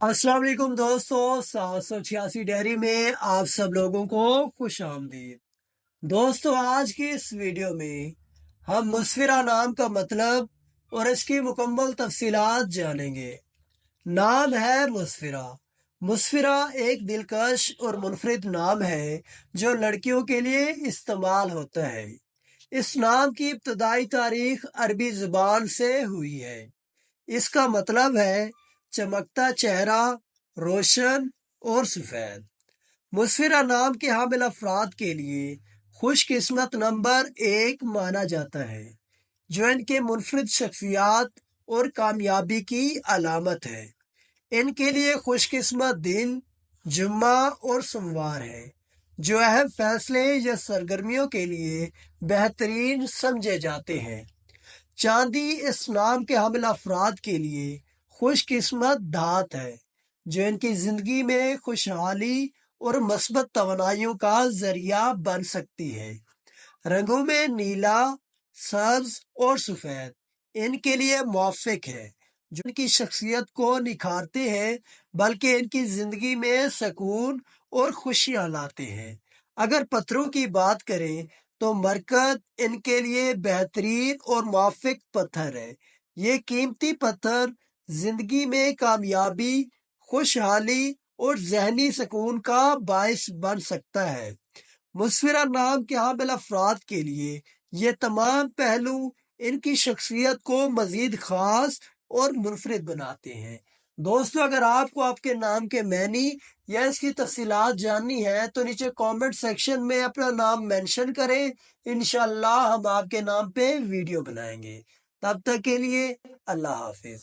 अस्सलाम वालेकुम दोस्तों, 786 डायरी में आप सब लोगों को खुश आमदीद। दोस्तों, आज की इस वीडियो में हम मुस्फिरा नाम का मतलब और इसकी मुकम्मल तफसीलात जानेंगे। नाम है मुस्फिरा। मुस्फिरा एक दिलकश और मुनफरिद नाम है जो लड़कियों के लिए इस्तेमाल होता है। इस नाम की इब्तदाई तारीख अरबी जुबान से हुई है। इसका मतलब है चमकता चेहरा, रोशन और सफेद। मुस्फिरा नाम के हामिल अफराद के लिए खुशकिस्मत नंबर 1 माना जाता है, जो इनके मुनफरिद शख्सियत और कामयाबी की अलामत है। इनके लिए खुशकिस्मत दिन जुम्मा और सोमवार है, जो अहम फैसले या सरगर्मियों के लिए बेहतरीन समझे जाते हैं। चांदी इस नाम के हामिल अफराद के लिए खुशकिस्मत धात है, जो इनकी जिंदगी में खुशहाली और मस्बत तवानाइयों का जरिया बन सकती है। रंगों में नीला, सब्ज और सफेद इनके लिए मुवाफिक है, जो इनकी शख्सियत को निखारते हैं, बल्कि इनकी जिंदगी में सुकून और खुशियां लाते हैं। अगर पत्थरों की बात करें तो मरकत इनके लिए बेहतरीन और मुवाफिक पत्थर है। ये कीमती पत्थर जिंदगी में कामयाबी, खुशहाली और जहनी सुकून का बायस बन सकता है। मुस्फिरा नाम के हामिल अफराद के लिए ये तमाम पहलू इनकी शख्सियत को मजीद खास और मुनफरिद बनाते हैं। दोस्तों, अगर आपको आपके नाम के मैनी या इसकी तफसीलात जाननी है तो नीचे कमेंट सेक्शन में अपना नाम मेंशन करें। इंशाल्लाह हम आपके नाम पे वीडियो बनाएंगे। तब तक के लिए अल्लाह हाफिज।